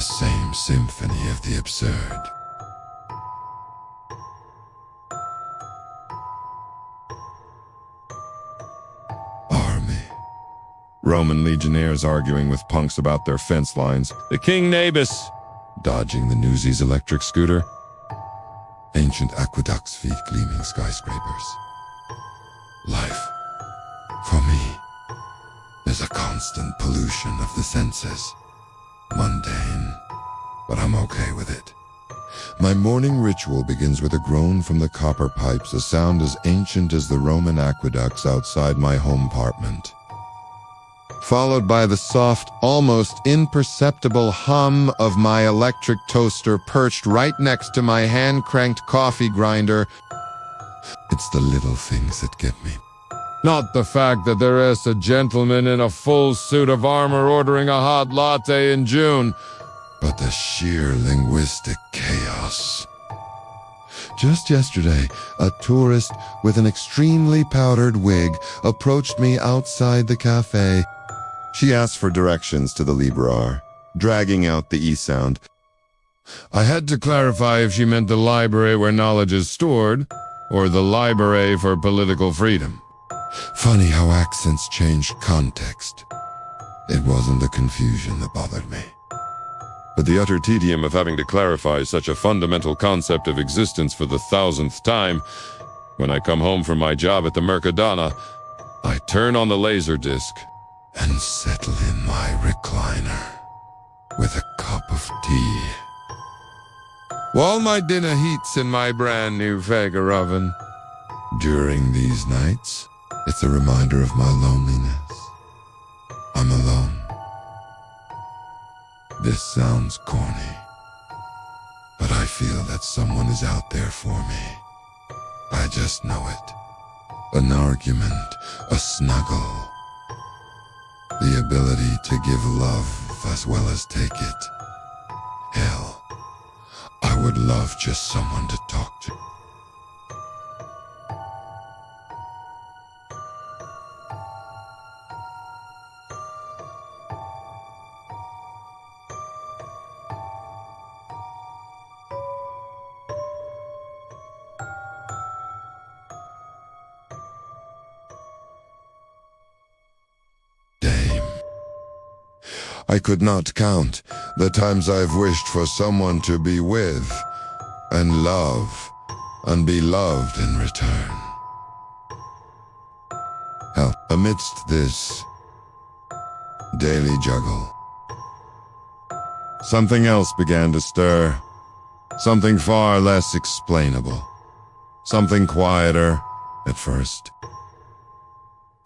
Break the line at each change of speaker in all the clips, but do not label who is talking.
same symphony of the absurd. Army. Roman legionnaires arguing with punks about their fence lines. The King Nabis dodging the Newsies electric scooter. Ancient aqueducts feed gleaming skyscrapers. Life, for me, is a constant pollution of the senses. Mundane, but I'm okay with it. My morning ritual begins with a groan from the copper pipes, a sound as ancient as the Roman aqueducts outside my home apartment, followed by the soft, almost imperceptible hum of my electric toaster perched right next to my hand-cranked coffee grinder. It's the little things that get me. Not the fact that there is a gentleman in a full suit of armor ordering a hot latte in June, but the sheer linguistic chaos. Just yesterday, a tourist with an extremely powdered wig approached me outside the cafe. She asked for directions to the Librar, dragging out the E sound. I had to clarify if she meant the library where knowledge is stored, or the library for political freedom. Funny how accents changed context. It wasn't the confusion that bothered me, but the utter tedium of having to clarify such a fundamental concept of existence for the 1000th time. When I come home from my job at the Mercadona, I turn on the laser disc and settle in my recliner with a cup of tea, while my dinner heats in my brand new Fager oven. During these nights, it's a reminder of my loneliness. I'm alone. This sounds corny, but I feel that someone is out there for me. I just know it. An argument, a snuggle. The ability to give love as well as take it. Hell, I would love just someone to talk to. I could not count the times I've wished for someone to be with, and love, and be loved in return. Hell, amidst this daily juggle, something else began to stir, something far less explainable, something quieter at first.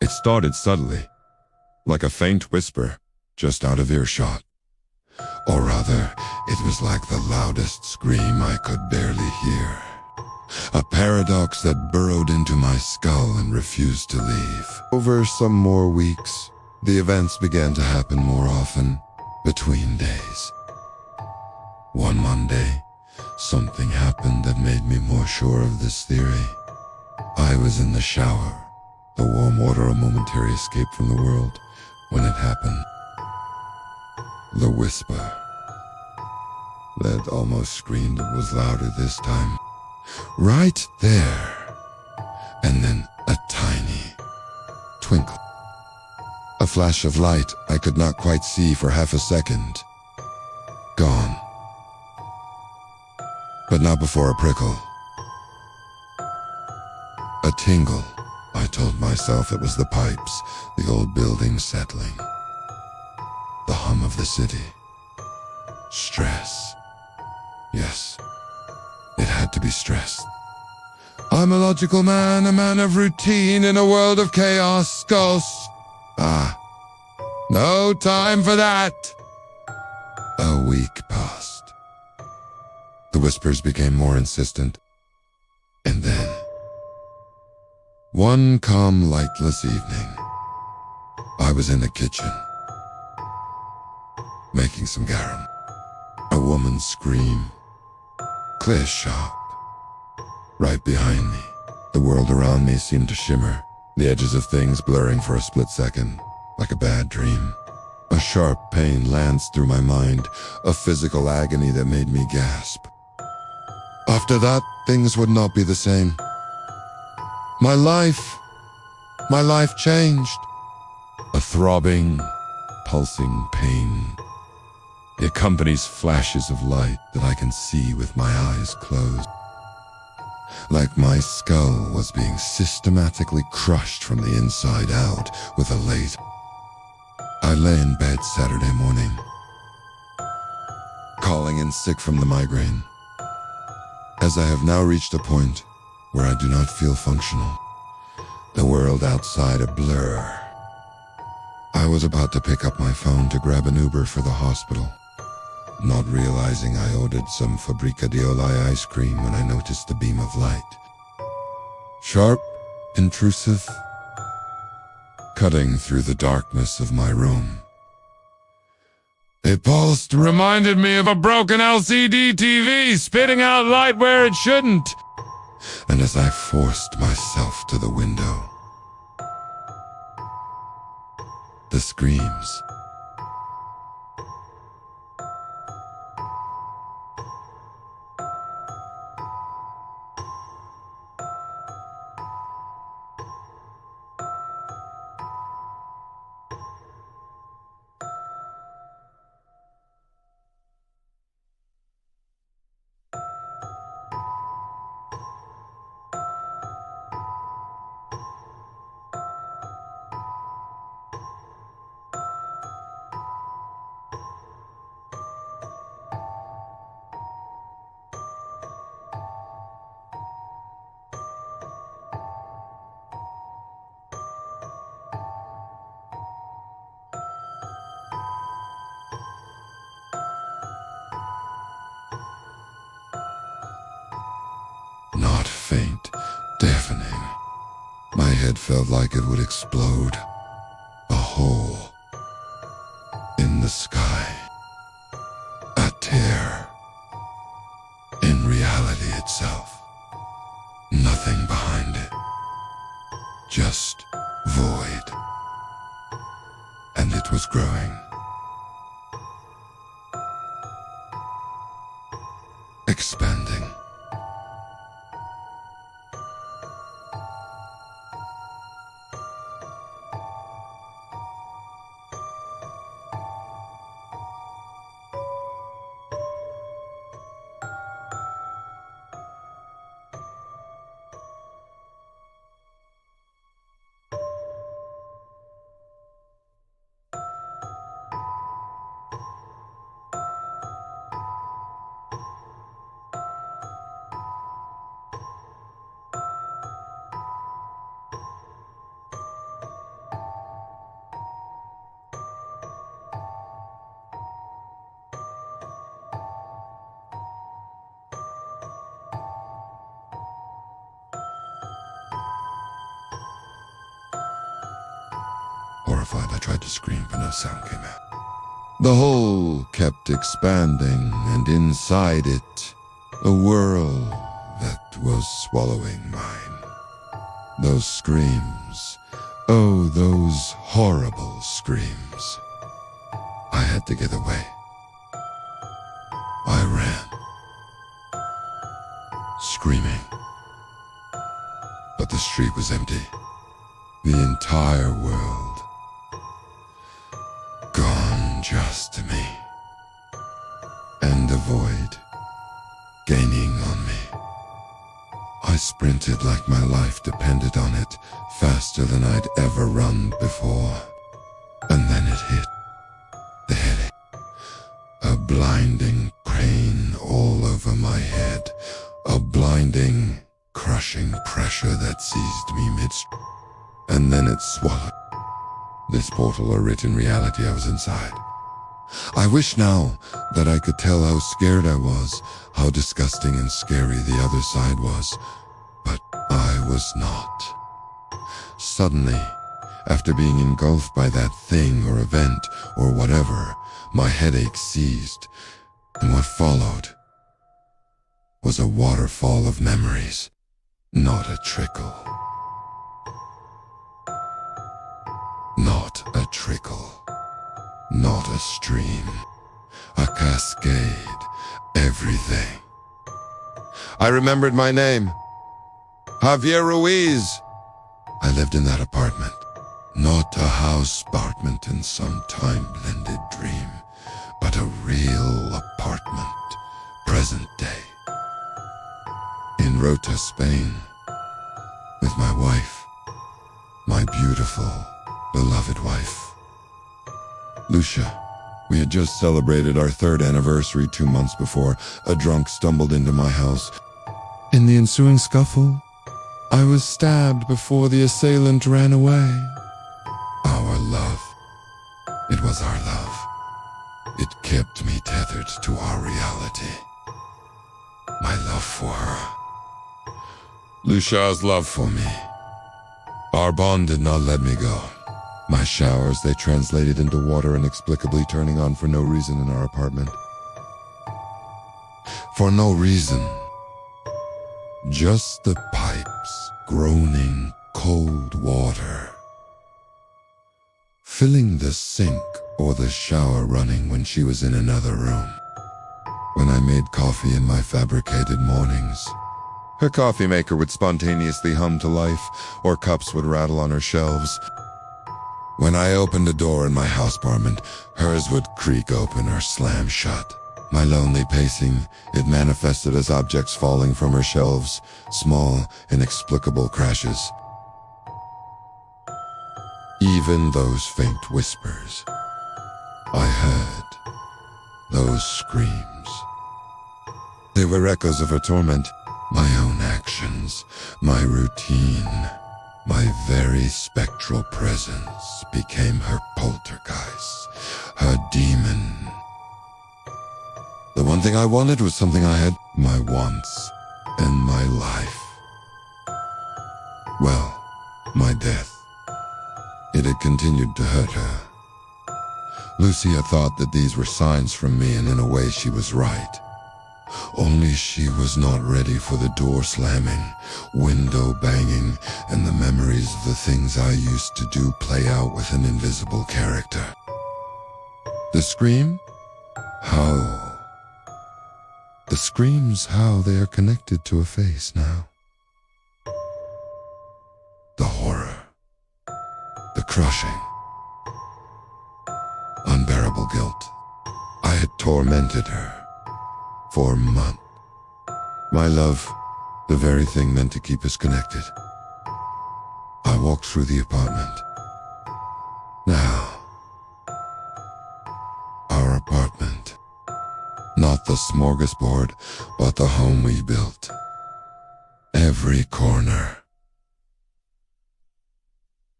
It started subtly, like a faint whisper, just out of earshot. Or rather, it was like the loudest scream I could barely hear. A paradox that burrowed into my skull and refused to leave. Over some more weeks, the events began to happen more often, between days. One Monday, something happened that made me more sure of this theory. I was in the shower, the warm water a momentary escape from the world, when it happened. The whisper that almost screamed was louder this time. Right there. And then a tiny twinkle. A flash of light I could not quite see for half a second. Gone. But not before a prickle. A tingle. I told myself it was the pipes, the old building settling. The hum of the city. Stress. Yes, it had to be stress. I'm a logical man, a man of routine in a world of chaos, ghosts. No time for that. A week passed. The whispers became more insistent. And then, one calm, lightless evening, I was in the kitchen, making some garum. A woman's scream, clear sharp, right behind me. The world around me seemed to shimmer, the edges of things blurring for a split second, like a bad dream. A sharp pain lands through my mind, a physical agony that made me gasp. After that, things would not be the same. My life changed. A throbbing, pulsing pain. It accompanies flashes of light that I can see with my eyes closed. Like my skull was being systematically crushed from the inside out with a laser. I lay in bed Saturday morning, calling in sick from the migraine, as I have now reached a point where I do not feel functional. The world outside a blur. I was about to pick up my phone to grab an Uber for the hospital, not realizing I ordered some Fabrica di Olai ice cream when I noticed the beam of light. Sharp, intrusive, cutting through the darkness of my room. It pulsed, reminded me of a broken LCD TV spitting out light where it shouldn't. And as I forced myself to the window, the screams. Not faint, deafening. My head felt like it would explode. A hole in the sky. A tear in reality itself. Nothing behind it. Just void. And it was growing. Expanding. Horrified, I tried to scream, but no sound came out. The hole kept expanding, and inside it, a world that was swallowing mine. Those screams, oh, those horrible screams. I had to get away. I ran, screaming. But the street was empty. The entire world. Gone just to me. And the void gaining on me. I sprinted like my life depended on it, faster than I'd ever run before. And then it hit. The headache. A blinding pain all over my head. A blinding, crushing pressure that seized me midstream. And then it swallowed. This portal or written reality I was inside. I wish now that I could tell how scared I was, how disgusting and scary the other side was, but I was not. Suddenly, after being engulfed by that thing or event or whatever, my headache ceased, and what followed was a waterfall of memories, not a trickle. Not a trickle. not a stream, a cascade, everything. I remembered my name, Javier Ruiz. I lived in that apartment, not a house apartment in some time-blended dream, but a real apartment, present day. In Rota, Spain, with my wife, my beautiful, beloved wife. Lucia, we had just celebrated our 3rd anniversary 2 months before a drunk stumbled into my house. In the ensuing scuffle, I was stabbed before the assailant ran away. Our love. It was our love. It kept me tethered to our reality. My love for her. Lucia's love for me. Our bond did not let me go. My showers, they translated into water inexplicably turning on for no reason in our apartment. For no reason. Just the pipes groaning cold water. Filling the sink or the shower running when she was in another room. When I made coffee in my fabricated mornings, her coffee maker would spontaneously hum to life, or cups would rattle on her shelves. When I opened a door in my house apartment, hers would creak open or slam shut. My lonely pacing, it manifested as objects falling from her shelves, small, inexplicable crashes. Even those faint whispers, I heard those screams. They were echoes of her torment, my own actions, my routine. My very spectral presence became her poltergeist, her demon. The one thing I wanted was something I had, my wants and my life. Well, my death. It had continued to hurt her. Lucia thought that these were signs from me, and in a way she was right. Only she was not ready for the door slamming, window banging, and the memories of the things I used to do play out with an invisible character. The scream? How? The screams, how they are connected to a face now. The horror. The crushing. Unbearable guilt. I had tormented her. For a month. My love, the very thing meant to keep us connected. I walked through the apartment. Now, our apartment. Not the smorgasbord, but the home we built. Every corner.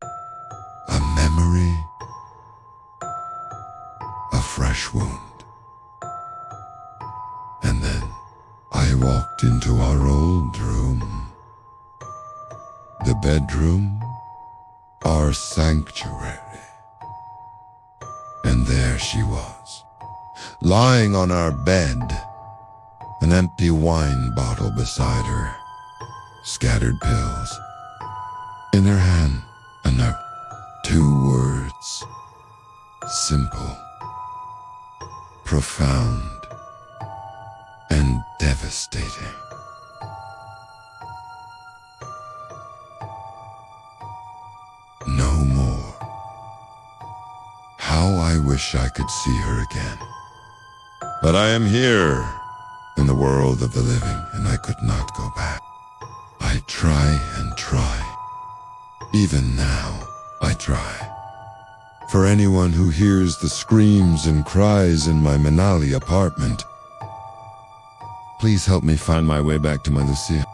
A memory. A fresh wound. And then I walked into our old room. The bedroom, our sanctuary. And there she was, lying on our bed, an empty wine bottle beside her, scattered pills. In her hand, a note, 2 words, simple, profound, and devastating. No more. How I wish I could see her again. But I am here, in the world of the living, and I could not go back. I try and try. Even now, I try. For anyone who hears the screams and cries in my Manali apartment, please help me find my way back to my Lucia.